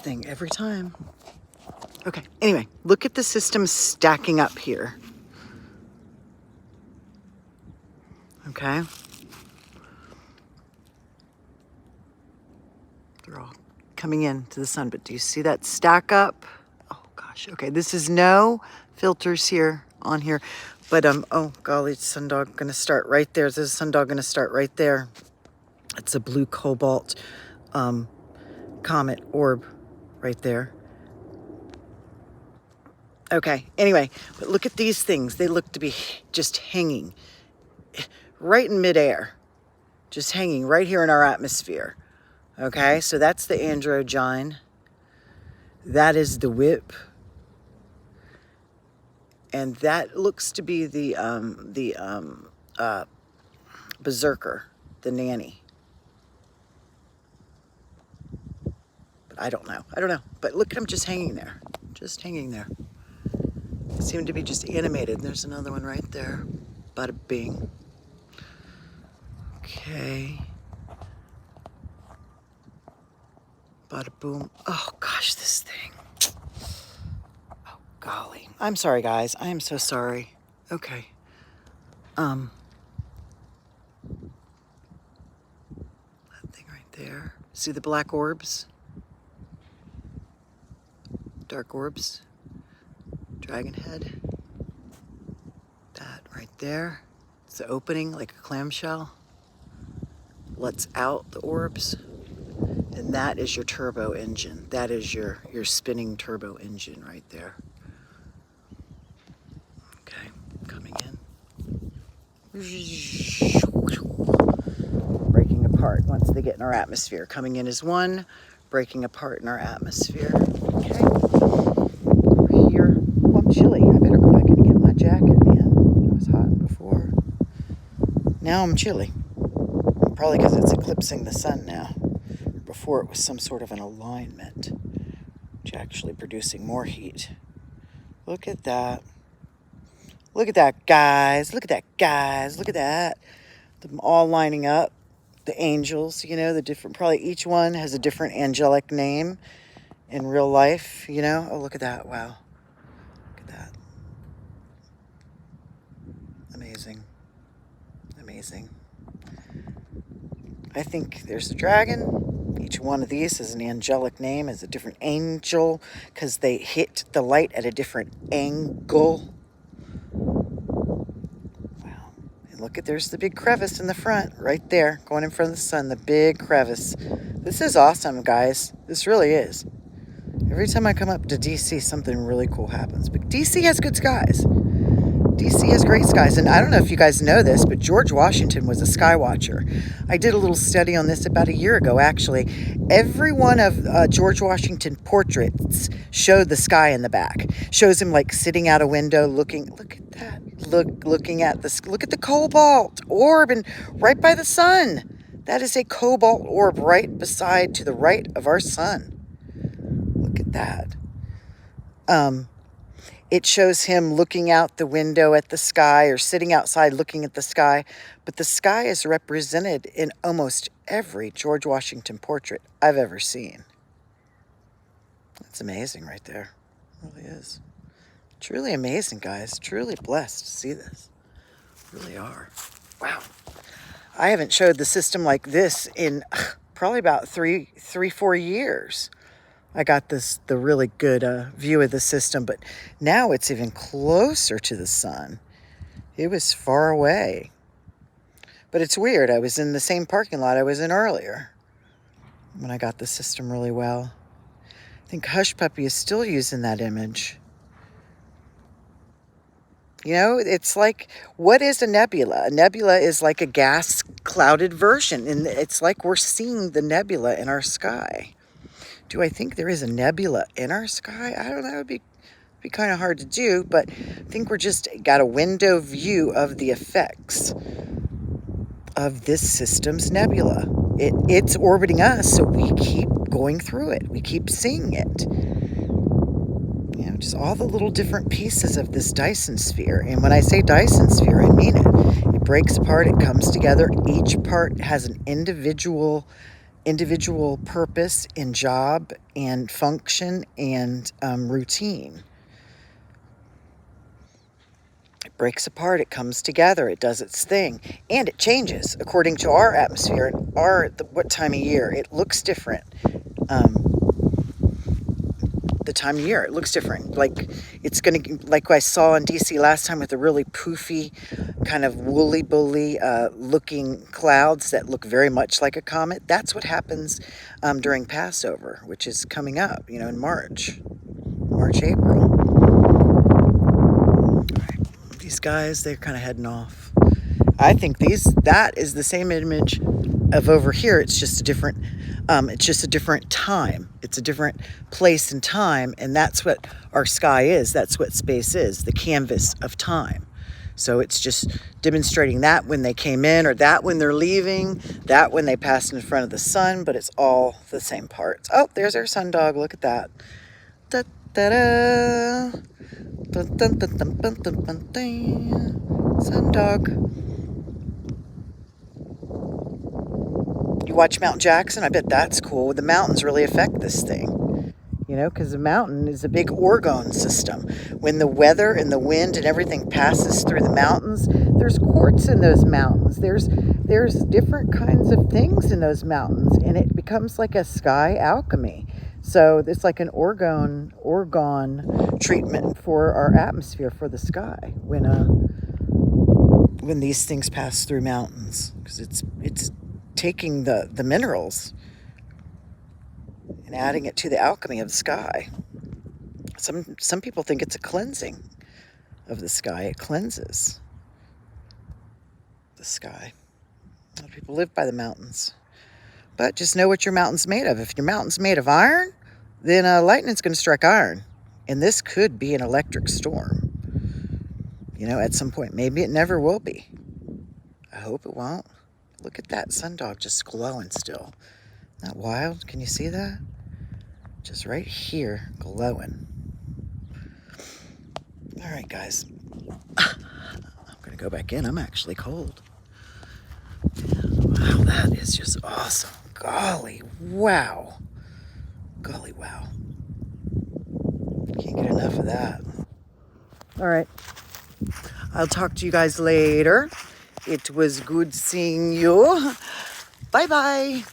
thing every time. Okay, anyway, look at the system stacking up here. Okay. They're all coming in to the sun, but do you see that stack up? Oh gosh, okay, this is no filters here on here, but oh golly, sundog gonna start right there. There's a sundog gonna start right there. It's a blue cobalt comet orb right there. Okay, anyway, but look at these things. They look to be just hanging right in midair, just hanging right here in our atmosphere. Okay, so that's the Androgyne. That is the Whip. And that looks to be the Berserker, the Nanny. But I don't know. But look at them just hanging there. Just hanging there. They seem to be just animated. There's another one right there. Bada bing. Okay. Bada boom. Oh gosh, this thing. Oh golly. I'm sorry guys. I am so sorry. Okay. That thing right there. See the black orbs? Dark orbs. Dragon head. That right there. It's the opening like a clamshell. Lets out the orbs. And that is your turbo engine. That is your spinning turbo engine right there. Okay, coming in. Breaking apart once they get in our atmosphere. Coming in as one, breaking apart in our atmosphere. Okay. Over here. Oh, I'm chilly. I better go back in and get my jacket, man. It was hot before. Now I'm chilly. Probably because it's eclipsing the sun now. Before it was some sort of an alignment, which actually producing more heat. Look at that. Look at that, guys. Look at that, guys. Look at that. Them all lining up. The angels, you know, the different, probably each one has a different angelic name in real life, you know. Oh, look at that. Wow. Look at that. Amazing. Amazing. I think there's a dragon. Each one of these is an angelic name, is a different angel, because they hit the light at a different angle. Wow. And look at, there's the big crevice in the front, right there, going in front of the sun, the big crevice. This is awesome, guys. This really is. Every time I come up to DC, something really cool happens. But DC has good skies. DC has great skies, and I don't know if you guys know this, but George Washington was a sky watcher. I did a little study on this about a year ago, actually. Every one of George Washington portraits showed the sky in the back. Shows him like sitting out a window looking, look at that, looking at the, look at the cobalt orb and right by the sun. That is a cobalt orb right beside, to the right of our sun. Look at that. It shows him looking out the window at the sky or sitting outside looking at the sky. But the sky is represented in almost every George Washington portrait I've ever seen. That's amazing right there. It really is. Truly amazing, guys. Truly blessed to see this. Really are. Wow. I haven't showed the system like this in probably about 4 years. I got the really good view of the system, but now it's even closer to the sun. It was far away. But it's weird. I was in the same parking lot I was in earlier when I got the system really well. I think Hush Puppy is still using that image. You know, it's like, what is a nebula? A nebula is like a gas clouded version, and it's like we're seeing the nebula in our sky. Do I think there is a nebula in our sky? I don't know. It would be kind of hard to do, but I think we're just got a window view of the effects of this system's nebula. It's orbiting us, so we keep going through it. We keep seeing it. You know, just all the little different pieces of this Dyson sphere. And when I say Dyson sphere, I mean it. It breaks apart. It comes together. Each part has an individual individual purpose and job and function and routine. It breaks apart, it comes together, it does its thing, and it changes according to our atmosphere and what time of year. It looks different. The time of year, it looks different. Like it's gonna, like I saw in DC last time with the really poofy, kind of woolly bully looking clouds that look very much like a comet. That's what happens during Passover, which is coming up, you know, in March, April. All right. These guys, they're kind of heading off. I think that is the same image of over here. It's just a different time. It's a different place and time, and that's what our sky is. That's what space is, the canvas of time. So it's just demonstrating that when they came in, or that when they're leaving, that when they passed in front of the sun, but it's all the same parts. Oh, there's our sundog. Look at that. Da, da, da. Dun, dun, dun, dun, dun, dun, dun, dun. Sundog. You watch Mount Jackson? I bet that's cool. The mountains really affect this thing, you know, because the mountain is a big orgone system. When the weather and the wind and everything passes through the mountains, there's quartz in those mountains. There's different kinds of things in those mountains, and it becomes like a sky alchemy. So it's like an orgone treatment for our atmosphere, for the sky, when these things pass through mountains, because it's taking the minerals and adding it to the alchemy of the sky. Some people think it's a cleansing of the sky. It cleanses the sky. A lot of people live by the mountains. But just know what your mountain's made of. If your mountain's made of iron, then lightning's going to strike iron. And this could be an electric storm, you know, at some point. Maybe it never will be. I hope it won't. Look at that sundog just glowing still. Isn't that wild? Can you see that? Just right here, glowing. All right, guys. I'm going to go back in. I'm actually cold. Wow, that is just awesome. Golly, wow. Golly, wow. Can't get enough of that. All right. I'll talk to you guys later. It was good seeing you. Bye-bye.